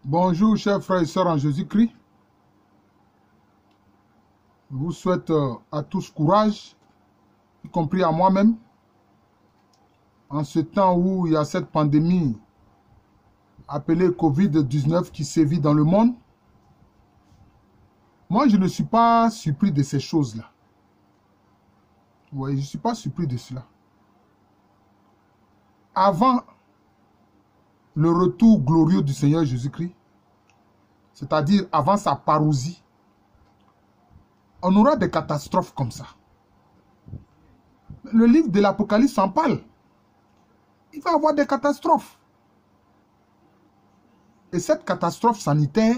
Bonjour, chers frères et sœurs en Jésus-Christ. Je vous souhaite à tous courage, y compris à moi-même, en ce temps où il y a cette pandémie appelée Covid-19 qui sévit dans le monde. Moi, je ne suis pas surpris de ces choses-là. Oui, je ne suis pas surpris de cela. Avant le retour glorieux du Seigneur Jésus-Christ, c'est-à-dire avant sa parousie, on aura des catastrophes comme ça. Le livre de l'Apocalypse en parle. Il va y avoir des catastrophes. Et cette catastrophe sanitaire,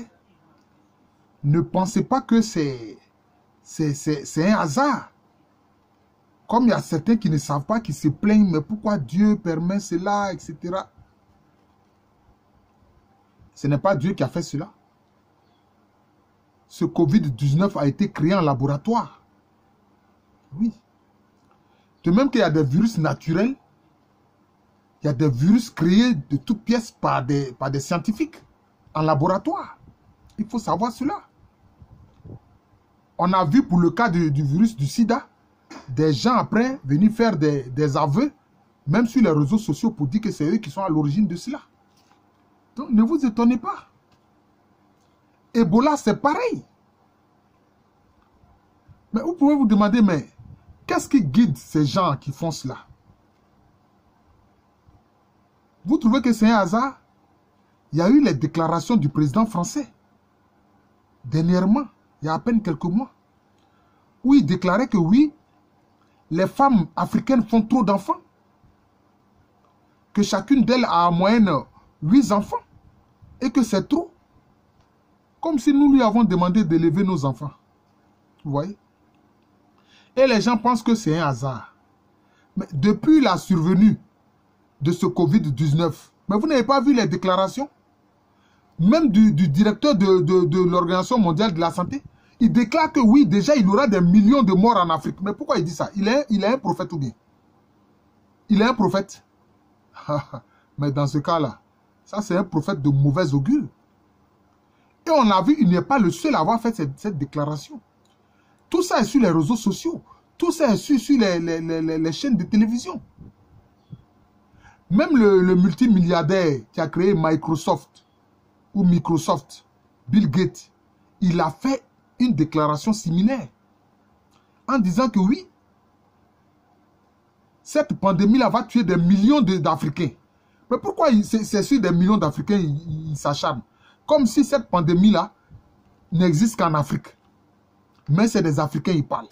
ne pensez pas que c'est un hasard. Comme il y a certains qui ne savent pas, qui se plaignent, mais pourquoi Dieu permet cela, etc. Ce n'est pas Dieu qui a fait cela. Ce Covid-19 a été créé en laboratoire. Oui. De même qu'il y a des virus naturels, il y a des virus créés de toutes pièces par des scientifiques en laboratoire. Il faut savoir cela. On a vu pour le cas du virus du sida, des gens après venir faire des aveux, même sur les réseaux sociaux, pour dire que c'est eux qui sont à l'origine de cela. Donc ne vous étonnez pas. Ebola, c'est pareil. Mais vous pouvez vous demander, mais qu'est-ce qui guide ces gens qui font cela? Vous trouvez que c'est un hasard? Il y a eu les déclarations du président français, dernièrement, il y a à peine quelques mois, où il déclarait que oui, les femmes africaines font trop d'enfants, que chacune d'elles a en moyenne 8 enfants, et que c'est trop. Comme si nous lui avons demandé d'élever nos enfants. Vous voyez? Et les gens pensent que c'est un hasard. Mais depuis la survenue de ce Covid-19, mais vous n'avez pas vu les déclarations? Même du directeur de l'Organisation mondiale de la santé, il déclare que oui, déjà il y aura des millions de morts en Afrique. Mais pourquoi il dit ça? Il est un prophète ou bien? Il est un prophète? Mais dans ce cas-là, ça c'est un prophète de mauvais augure. Et on a vu, il n'est pas le seul à avoir fait cette déclaration. Tout ça est sur les réseaux sociaux. Tout ça est sur les chaînes de télévision. Même le multimilliardaire qui a créé Microsoft, ou Microsoft, Bill Gates, il a fait une déclaration similaire en disant que oui, cette pandémie-là va tuer des millions d'Africains. Mais pourquoi c'est sur des millions d'Africains ils s'acharnent? Comme si cette pandémie-là n'existe qu'en Afrique. Mais c'est des Africains qui parlent.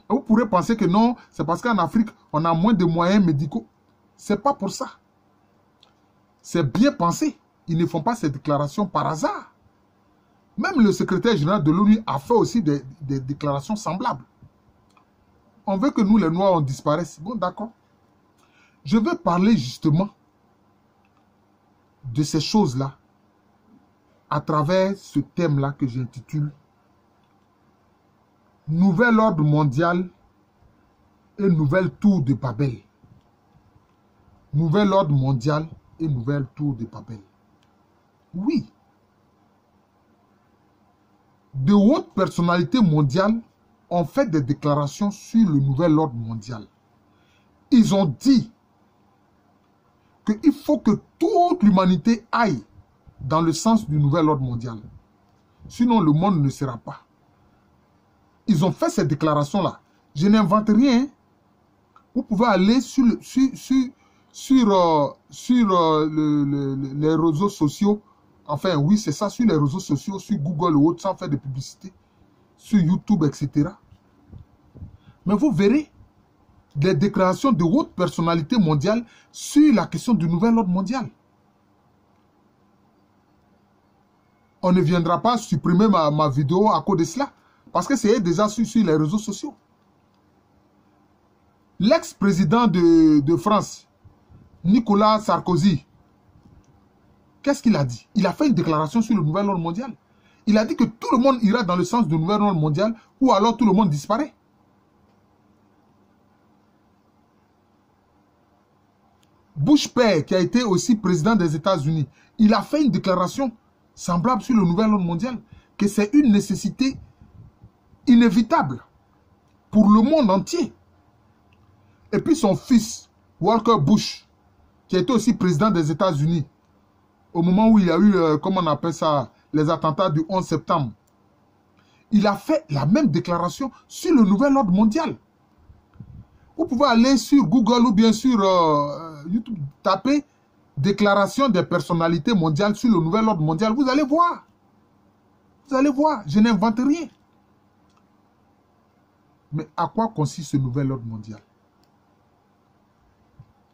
Vous pourrez penser que non, c'est parce qu'en Afrique, on a moins de moyens médicaux. Ce n'est pas pour ça. C'est bien pensé. Ils ne font pas ces déclarations par hasard. Même le secrétaire général de l'ONU a fait aussi des déclarations semblables. On veut que nous, les Noirs, on disparaisse. Bon, d'accord. Je veux parler justement de ces choses-là à travers ce thème-là que j'intitule « Nouvel ordre mondial et nouvelle tour de Babel ». Nouvel ordre mondial et nouvelle tour de Babel. Oui. De hautes personnalités mondiales ont fait des déclarations sur le nouvel ordre mondial. Ils ont dit qu'il faut que toute l'humanité aille dans le sens du nouvel ordre mondial. Sinon, le monde ne sera pas. Ils ont fait ces déclarations-là. Je n'invente rien. Vous pouvez aller sur les réseaux sociaux. Enfin, oui, c'est ça, sur les réseaux sociaux, sur Google ou autre, sans faire de publicité, sur YouTube, etc. Mais vous verrez des déclarations de hautes personnalités mondiales sur la question du nouvel ordre mondial. On ne viendra pas supprimer ma vidéo à cause de cela, parce que c'est déjà sur les réseaux sociaux. L'ex-président de France, Nicolas Sarkozy, qu'est-ce qu'il a dit? Il a fait une déclaration sur le nouvel ordre mondial. Il a dit que tout le monde ira dans le sens du nouvel ordre mondial ou alors tout le monde disparaît. Bush père, qui a été aussi président des États-Unis, il a fait une déclaration semblable sur le nouvel ordre mondial, que c'est une nécessité inévitable pour le monde entier. Et puis son fils, Walker Bush, qui a été aussi président des États-Unis, au moment où il y a eu, comment on appelle ça, les attentats du 11 septembre, il a fait la même déclaration sur le nouvel ordre mondial. Vous pouvez aller sur Google ou bien sur YouTube, taper déclaration des personnalités mondiales sur le nouvel ordre mondial. Vous allez voir. Vous allez voir. Je n'invente rien. Mais à quoi consiste ce nouvel ordre mondial?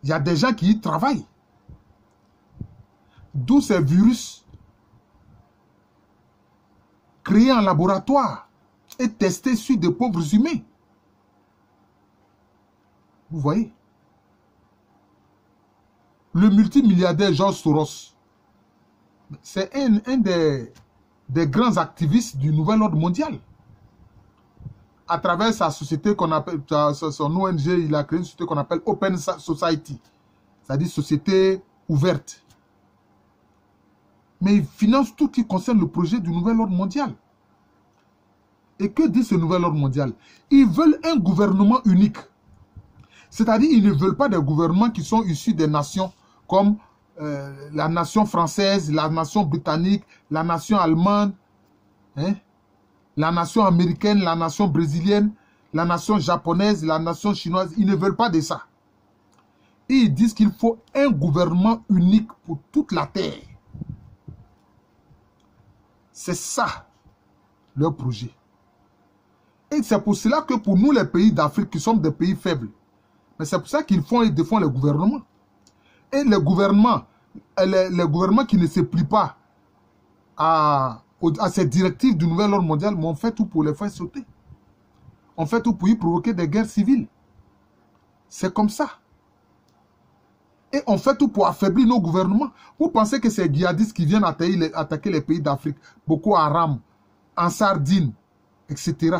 Il y a des gens qui y travaillent. D'où ces virus créés en laboratoire et testés sur des pauvres humains. Vous voyez? Le multimilliardaire George Soros, c'est un des grands activistes du nouvel ordre mondial. À travers sa société qu'on appelle, son ONG, il a créé une société qu'on appelle Open Society, c'est-à-dire société ouverte. Mais il finance tout ce qui concerne le projet du nouvel ordre mondial. Et que dit ce nouvel ordre mondial? Ils veulent un gouvernement unique. C'est-à-dire qu'ils ne veulent pas des gouvernements qui sont issus des nations comme la nation française, la nation britannique, la nation allemande, hein, la nation américaine, la nation brésilienne, la nation japonaise, la nation chinoise. Ils ne veulent pas de ça. Et ils disent qu'il faut un gouvernement unique pour toute la terre. C'est ça, leur projet. Et c'est pour cela que pour nous, les pays d'Afrique, qui sommes des pays faibles, mais c'est pour ça qu'ils font et défendent les gouvernements. Et les gouvernements qui ne se plient pas à ces directives du nouvel ordre mondial, mais on fait tout pour les faire sauter. On fait tout pour y provoquer des guerres civiles. C'est comme ça. Et on fait tout pour affaiblir nos gouvernements. Vous pensez que ces djihadistes qui viennent attaquer les pays d'Afrique, Boko Haram, Ansar Dine, etc.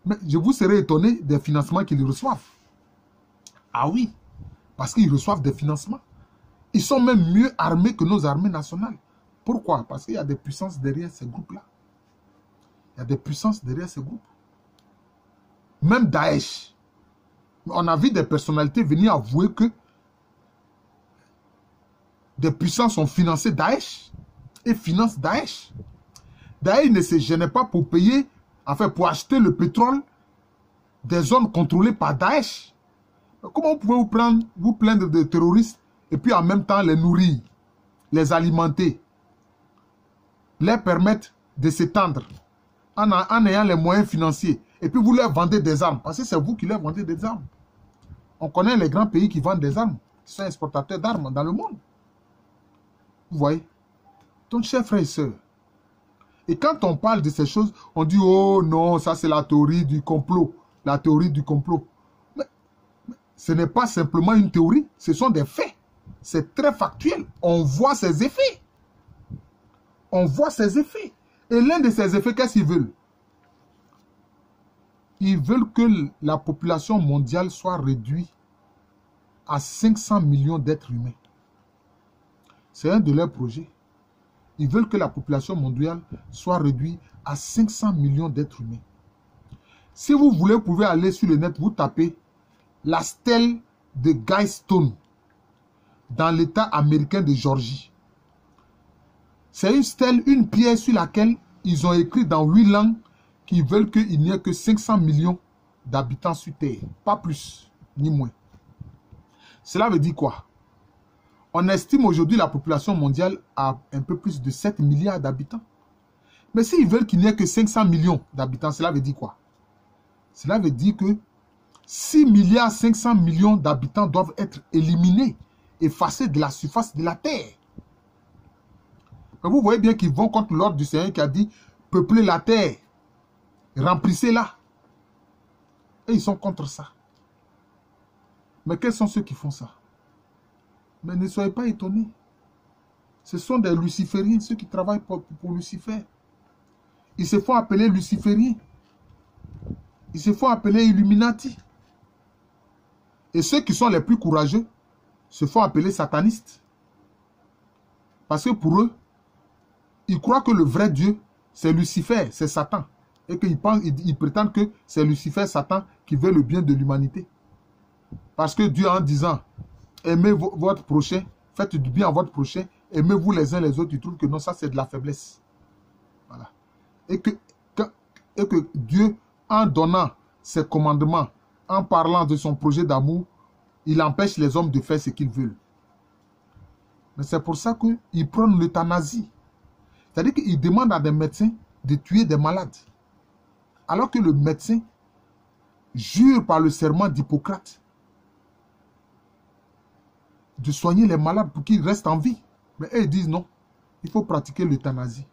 Mais je vous serais étonné des financements qu'ils reçoivent. Ah oui, parce qu'ils reçoivent des financements. Ils sont même mieux armés que nos armées nationales. Pourquoi? Parce qu'il y a des puissances derrière ces groupes-là. Il y a des puissances derrière ces groupes. Même Daesh. On a vu des personnalités venir avouer que des puissances ont financé Daesh et financent Daesh. Daesh ne se gênait pas pour payer, enfin pour acheter le pétrole des zones contrôlées par Daesh. Comment vous pouvez vous plaindre de terroristes et puis en même temps les nourrir, les alimenter, les permettre de s'étendre en ayant les moyens financiers et puis vous leur vendez des armes parce que c'est vous qui leur vendez des armes. On connaît les grands pays qui vendent des armes, qui sont exportateurs d'armes dans le monde. Vous voyez? Donc, chers frères et sœurs, et quand on parle de ces choses, on dit, oh non, ça c'est la théorie du complot. La théorie du complot. Mais ce n'est pas simplement une théorie, ce sont des faits. C'est très factuel. On voit ses effets. On voit ses effets. Et l'un de ces effets, qu'est-ce qu'ils veulent? Ils veulent que la population mondiale soit réduite à 500 millions d'êtres humains. C'est un de leurs projets. Ils veulent que la population mondiale soit réduite à 500 millions d'êtres humains. Si vous voulez, vous pouvez aller sur le net, vous tapez la stèle de Guidestone dans l'État américain de Géorgie. C'est une stèle, une pierre sur laquelle ils ont écrit dans 8 langues qu'ils veulent qu'il n'y ait que 500 millions d'habitants sur Terre. Pas plus, ni moins. Cela veut dire quoi? On estime aujourd'hui la population mondiale à un peu plus de 7 milliards d'habitants. Mais s'ils veulent qu'il n'y ait que 500 millions d'habitants, cela veut dire quoi? Cela veut dire que 6 milliards 500 millions d'habitants doivent être éliminés, effacés de la surface de la Terre. Mais vous voyez bien qu'ils vont contre l'ordre du Seigneur qui a dit « Peuplez la Terre, remplissez-la ». Et ils sont contre ça. Mais quels sont ceux qui font ça? Mais ne soyez pas étonnés. Ce sont des lucifériens, ceux qui travaillent pour Lucifer. Ils se font appeler lucifériens. Ils se font appeler Illuminati. Et ceux qui sont les plus courageux, se font appeler satanistes. Parce que pour eux, ils croient que le vrai Dieu, c'est Lucifer, c'est Satan. Et qu'ils prétendent que c'est Lucifer, Satan, qui veut le bien de l'humanité. Parce que Dieu, en disant, aimez votre prochain, faites du bien à votre prochain, aimez-vous les uns les autres, ils trouvent que non, ça c'est de la faiblesse. Voilà. Et que Dieu, en donnant ses commandements, en parlant de son projet d'amour, il empêche les hommes de faire ce qu'ils veulent. Mais c'est pour ça qu'ils prennent l'euthanasie. C'est-à-dire qu'ils demandent à des médecins de tuer des malades. Alors que le médecin jure par le serment d'Hippocrate de soigner les malades pour qu'ils restent en vie. Mais eux, ils disent non, il faut pratiquer l'euthanasie.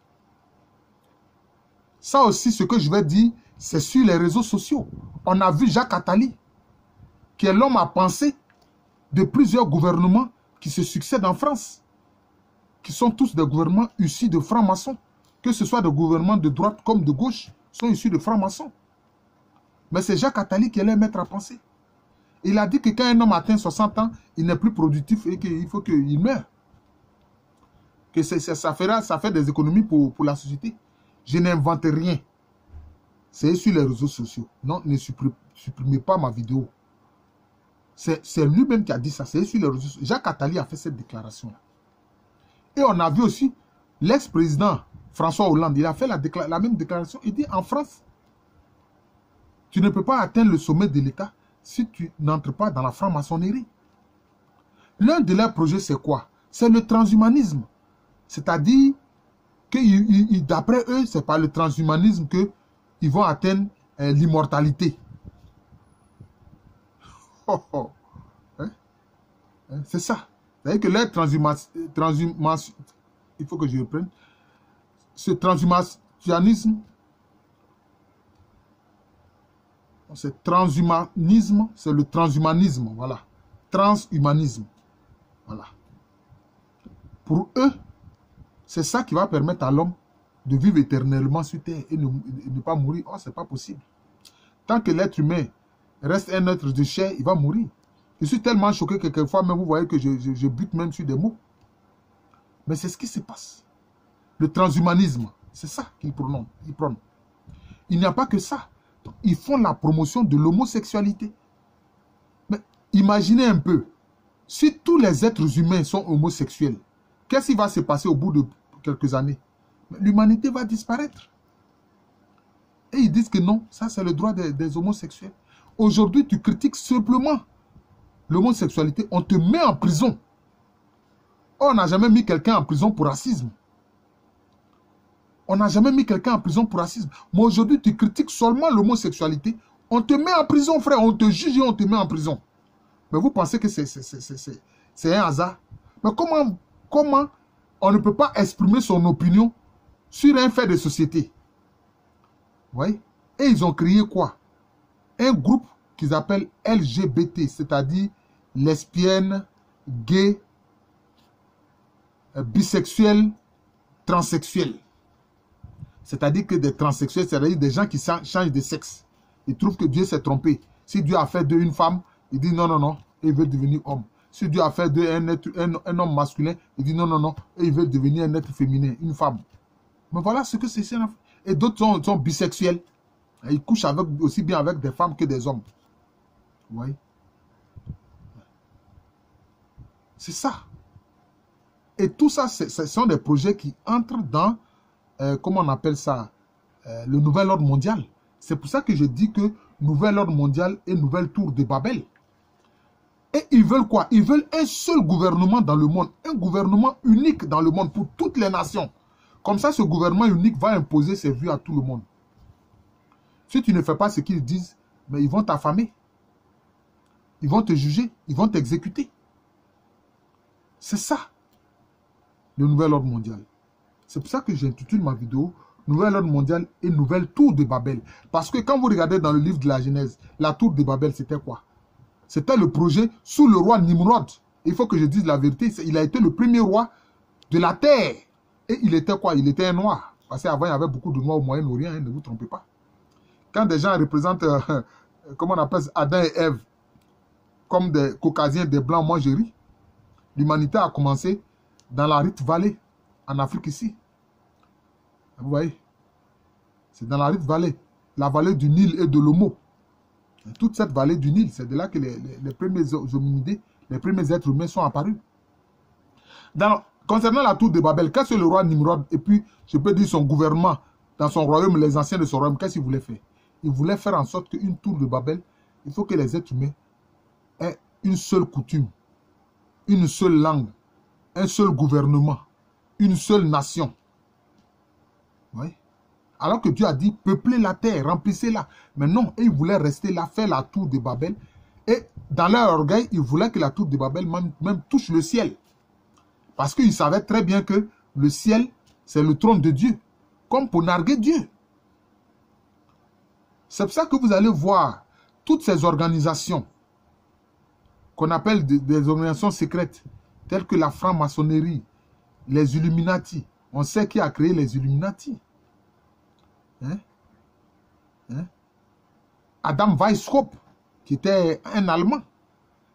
Ça aussi, ce que je vais dire, c'est sur les réseaux sociaux. On a vu Jacques Attali, qui est l'homme à penser de plusieurs gouvernements qui se succèdent en France, qui sont tous des gouvernements issus de francs-maçons, que ce soit des gouvernements de droite comme de gauche, sont issus de francs-maçons. Mais c'est Jacques Attali qui est leur maître à penser. Il a dit que quand un homme atteint 60 ans, il n'est plus productif et qu'il faut qu'il meure. Que ça fait des économies pour la société. Je n'invente rien. C'est sur les réseaux sociaux. Non, ne supprimez pas ma vidéo. C'est lui-même qui a dit ça. C'est sur les réseaux sociaux. Jacques Attali a fait cette déclaration-là. Et on a vu aussi l'ex-président François Hollande. Il a fait la même déclaration. Il dit en France, tu ne peux pas atteindre le sommet de l'État si tu n'entres pas dans la franc-maçonnerie. L'un de leurs projets, c'est quoi? C'est le transhumanisme. C'est-à-dire que d'après eux, c'est par le transhumanisme qu'ils vont atteindre l'immortalité. Oh, oh. Hein? Hein? C'est ça. C'est-à-dire que leur transhumanisme, il faut que je reprenne, ce transhumanisme, c'est le transhumanisme, voilà. Transhumanisme, voilà. Pour eux, c'est ça qui va permettre à l'homme de vivre éternellement sur Terre et ne pas mourir. Oh, c'est pas possible. Tant que l'être humain reste un être de chair, il va mourir. Je suis tellement choqué que quelquefois, même vous voyez que je bute même sur des mots. Mais c'est ce qui se passe. Le transhumanisme, c'est ça qu'ils prônent. Il n'y a pas que ça. Ils font la promotion de l'homosexualité. Mais imaginez un peu, si tous les êtres humains sont homosexuels, qu'est-ce qui va se passer au bout de quelques années? L'humanité va disparaître. Et ils disent que non, ça c'est le droit des homosexuels. Aujourd'hui, tu critiques simplement l'homosexualité, on te met en prison. Oh, on n'a jamais mis quelqu'un en prison pour racisme. On n'a jamais mis quelqu'un en prison pour racisme. Mais aujourd'hui, tu critiques seulement l'homosexualité. On te met en prison, frère. On te juge et on te met en prison. Mais vous pensez que c'est un hasard? Mais comment on ne peut pas exprimer son opinion sur un fait de société? Vous voyez? Et ils ont créé quoi? Un groupe qu'ils appellent LGBT, c'est-à-dire lesbiennes, gays, bisexuels, transsexuels. C'est-à-dire que des transsexuels, c'est-à-dire des gens qui changent de sexe. Ils trouvent que Dieu s'est trompé. Si Dieu a fait d'eux une femme, il dit non, non, non, et il veut devenir homme. Si Dieu a fait d'eux un homme masculin, il dit non, non, non, et il veut devenir un être féminin, une femme. Mais voilà ce que c'est. Et d'autres sont bisexuels. Ils couchent aussi bien avec des femmes que des hommes. Vous voyez? C'est ça. Et tout ça, ce sont des projets qui entrent dans, comment on appelle ça, le nouvel ordre mondial. C'est pour ça que je dis que nouvel ordre mondial et nouvelle tour de Babel. Et ils veulent quoi? Ils veulent un seul gouvernement dans le monde, un gouvernement unique dans le monde pour toutes les nations. Comme ça, ce gouvernement unique va imposer ses vues à tout le monde. Si tu ne fais pas ce qu'ils disent, mais ils vont t'affamer. Ils vont te juger, ils vont t'exécuter. C'est ça, le nouvel ordre mondial. C'est pour ça que j'intitule ma vidéo Nouvel ordre mondial et nouvelle tour de Babel. Parce que quand vous regardez dans le livre de la Genèse, la tour de Babel, c'était quoi? C'était le projet sous le roi Nimrod. Il faut que je dise la vérité. Il a été le premier roi de la terre. Et il était quoi? Il était un noir. Parce qu'avant, il y avait beaucoup de noirs au Moyen-Orient, hein, ne vous trompez pas. Quand des gens représentent, comment on appelle ça, Adam et Ève, comme des caucasiens, des blancs, moi je ris. l'humanité a commencé dans la Rift Valley, en Afrique ici. Vous voyez? C'est dans la Rift Valley, la vallée du Nil et de l'Omo. Toute cette vallée du Nil, c'est de là que les premiers hominidés, les premiers êtres humains sont apparus. Concernant la tour de Babel, qu'est-ce que le roi Nimrod, et puis je peux dire son gouvernement, dans son royaume, les anciens de son royaume, qu'est-ce qu'il voulait faire? Il voulait faire en sorte qu'une tour de Babel, il faut que les êtres humains aient une seule coutume, une seule langue, un seul gouvernement, une seule nation. Oui. Alors que Dieu a dit, peuplez la terre, remplissez-la. Mais non, ils voulaient rester là, faire la tour de Babel. Et dans leur orgueil, ils voulaient que la tour de Babel même touche le ciel. Parce qu'ils savaient très bien que le ciel, c'est le trône de Dieu. Comme pour narguer Dieu. C'est pour ça que vous allez voir toutes ces organisations qu'on appelle des organisations secrètes, telles que la franc-maçonnerie, les Illuminati. On sait qui a créé les Illuminati. Adam Weishaupt, qui était un Allemand.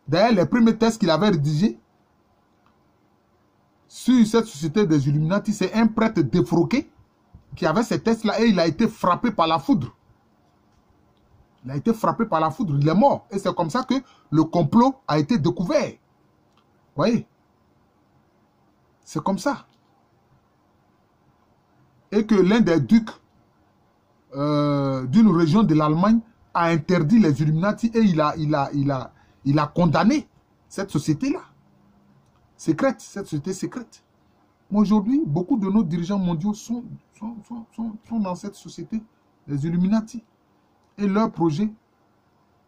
D'ailleurs, les premiers tests qu'il avait rédigés sur cette société des Illuminati, c'est un prêtre défroqué qui avait ces tests-là et il a été frappé par la foudre. Il a été frappé par la foudre, il est mort. Et c'est comme ça que le complot a été découvert. Vous voyez? C'est comme ça. Et que l'un des ducs d'une région de l'Allemagne a interdit les Illuminati et il a condamné cette société-là. Secrète, cette société secrète. Aujourd'hui, beaucoup de nos dirigeants mondiaux sont dans cette société, les Illuminati. Et leur projet,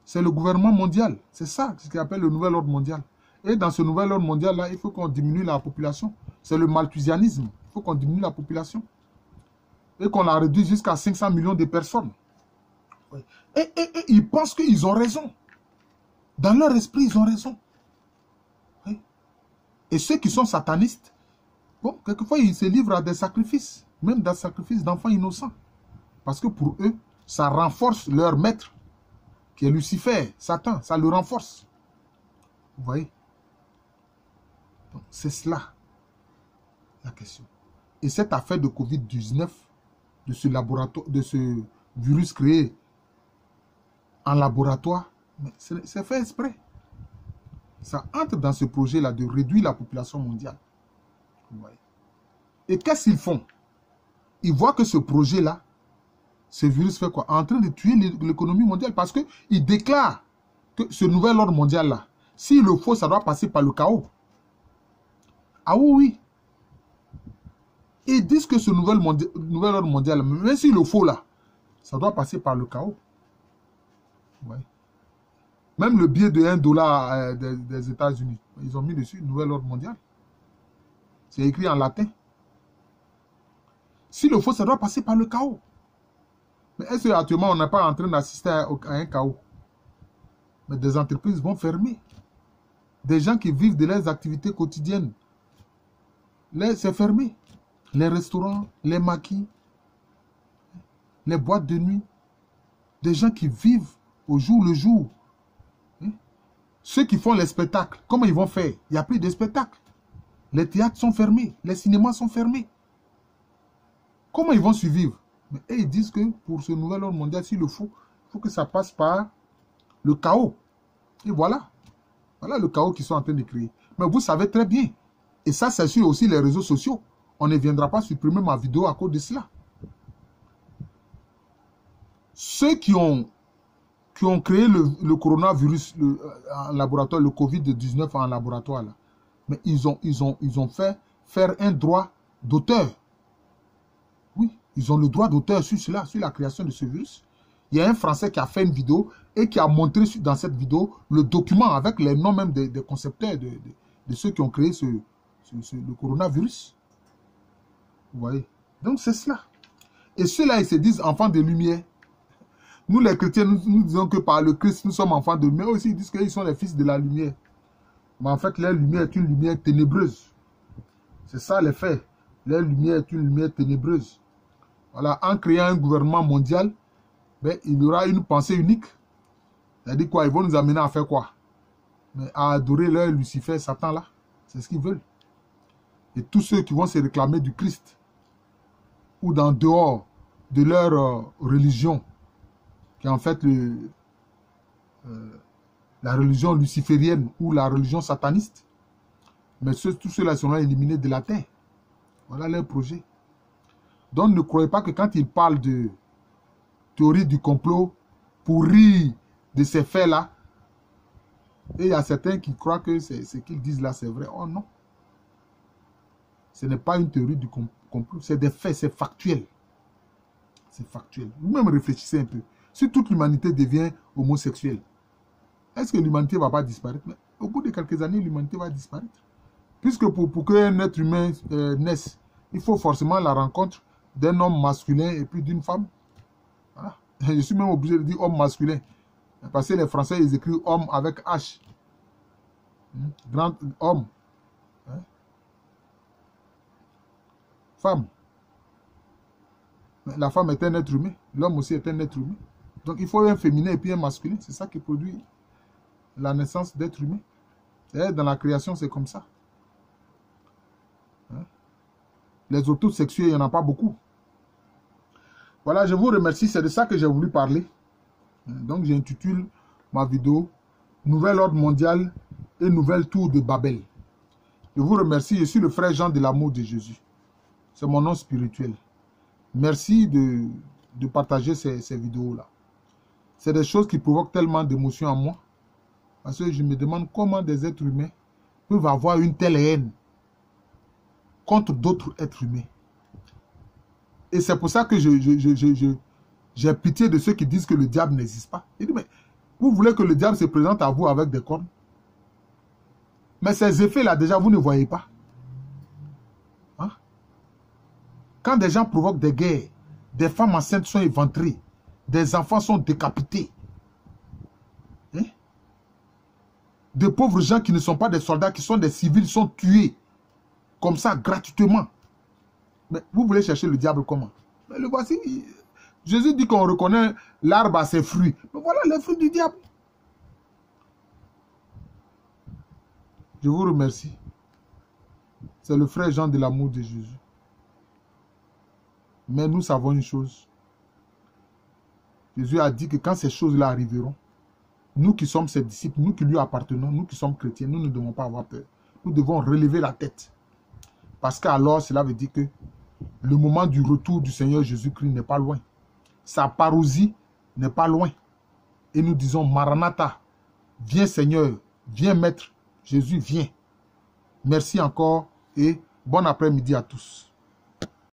c'est le gouvernement mondial. C'est ça ce qu'on appelle le nouvel ordre mondial. Et dans ce nouvel ordre mondial-là, il faut qu'on diminue la population. C'est le malthusianisme. Il faut qu'on diminue la population. Et qu'on la réduise jusqu'à 500 millions de personnes. Et ils pensent qu'ils ont raison. Dans leur esprit, ils ont raison. Et ceux qui sont satanistes, bon, quelquefois, ils se livrent à des sacrifices. Même des sacrifices d'enfants innocents. Parce que pour eux, ça renforce leur maître, qui est Lucifer, Satan. Ça le renforce. Vous voyez? C'est cela, la question. Et cette affaire de Covid-19, de ce virus créé en laboratoire, c'est fait exprès. Ça entre dans ce projet-là de réduire la population mondiale. Vous voyez? Et qu'est-ce qu'ils font? Ils voient que ce projet-là, ce virus fait quoi? En train de tuer l'économie mondiale parce qu'ils déclarent que ce nouvel ordre mondial-là, s'il le faut, ça doit passer par le chaos. Ah oui, oui. Ils disent que ce nouvel ordre mondial, même s'il le faut là, ça doit passer par le chaos. Ouais. Même le billet de $1 des États-Unis, ils ont mis dessus nouvel ordre mondial. C'est écrit en latin. S'il le faut, ça doit passer par le chaos. Mais est-ce qu'actuellement, on n'est pas en train d'assister à un chaos? Mais des entreprises vont fermer. Des gens qui vivent de leurs activités quotidiennes, c'est fermé. Les restaurants, les maquis, les boîtes de nuit. Des gens qui vivent au jour le jour. Ceux qui font les spectacles, comment ils vont faire? Il n'y a plus de spectacles. Les théâtres sont fermés. Les cinémas sont fermés. Comment ils vont survivre? Mais ils disent que pour ce nouvel ordre mondial, s'il le faut, il faut que ça passe par le chaos. Et voilà. Voilà le chaos qu'ils sont en train de créer. Mais vous savez très bien. Et ça, c'est sur aussi les réseaux sociaux. On ne viendra pas supprimer ma vidéo à cause de cela. Ceux qui ont créé le coronavirus en laboratoire, le Covid-19 en laboratoire, là, mais ils ont fait faire un droit d'auteur. Oui, ils ont le droit d'auteur sur cela, sur la création de ce virus. Il y a un Français qui a fait une vidéo et qui a montré dans cette vidéo le document avec les noms même des concepteurs, de ceux qui ont créé le coronavirus. Vous voyez? Donc c'est cela. Et ceux-là, ils se disent enfants de lumière. Nous, les chrétiens, nous disons que par le Christ, nous sommes enfants de lumière. Aussi, ils disent qu'ils sont les fils de la lumière. Mais en fait, leur lumière est une lumière ténébreuse. C'est ça les faits. Leur lumière est une lumière ténébreuse. Voilà, en créant un gouvernement mondial, ben, il y aura une pensée unique. C'est-à-dire quoi? Ils vont nous amener à faire quoi? Mais à adorer leur Lucifer, Satan là. C'est ce qu'ils veulent. Et tous ceux qui vont se réclamer du Christ, ou d'en dehors de leur religion, qui est en fait la religion luciférienne ou la religion sataniste, mais tous ceux-là seront éliminés de la terre. Voilà leur projet. Donc ne croyez pas que quand ils parlent de théorie du complot pour rire de ces faits-là, et il y a certains qui croient que ce qu'ils disent là, c'est vrai. Oh non. Ce n'est pas une théorie du complot, c'est des faits, c'est factuel. C'est factuel. Vous-même réfléchissez un peu. Si toute l'humanité devient homosexuelle, est-ce que l'humanité ne va pas disparaître? Mais au bout de quelques années, l'humanité va disparaître. Puisque pour qu'un être humain naisse, il faut forcément la rencontre d'un homme masculin et puis d'une femme. Voilà. Je suis même obligé de dire homme masculin. Parce que les Français, ils écrivent homme avec H. Grand homme. Hein? Femme. La femme est un être humain. L'homme aussi est un être humain. Donc il faut un féminin et puis un masculin. C'est ça qui produit la naissance d'être humain. Dans la création, c'est comme ça. Hein? Les autosexués, il n'y en a pas beaucoup. Voilà, je vous remercie. C'est de ça que j'ai voulu parler. Donc j'intitule ma vidéo Nouvel ordre mondial et nouvelle tour de Babel. Je vous remercie. Je suis le frère Jean de l'amour de Jésus. C'est mon nom spirituel. Merci de partager ces vidéos-là. C'est des choses qui provoquent tellement d'émotions en moi. Parce que je me demande comment des êtres humains peuvent avoir une telle haine contre d'autres êtres humains. Et c'est pour ça que j'ai pitié de ceux qui disent que le diable n'existe pas. Il dit, mais vous voulez que le diable se présente à vous avec des cornes? Mais ces effets-là, déjà, vous ne voyez pas. Hein? Quand des gens provoquent des guerres, des femmes enceintes sont éventrées, des enfants sont décapités. Hein? De pauvres gens qui ne sont pas des soldats, qui sont des civils, sont tués. Comme ça, gratuitement. Mais vous voulez chercher le diable comment? Mais le voici. Jésus dit qu'on reconnaît l'arbre à ses fruits. Mais voilà les fruits du diable. Je vous remercie. C'est le frère Jean de l'amour de Jésus. Mais nous savons une chose. Jésus a dit que quand ces choses-là arriveront, nous qui sommes ses disciples, nous qui lui appartenons, nous qui sommes chrétiens, nous ne devons pas avoir peur. Nous devons relever la tête. Parce qu'alors, cela veut dire que le moment du retour du Seigneur Jésus-Christ n'est pas loin. Sa parousie n'est pas loin. Et nous disons, Maranatha, viens Seigneur, viens Maître, Jésus, viens. Merci encore et bon après-midi à tous.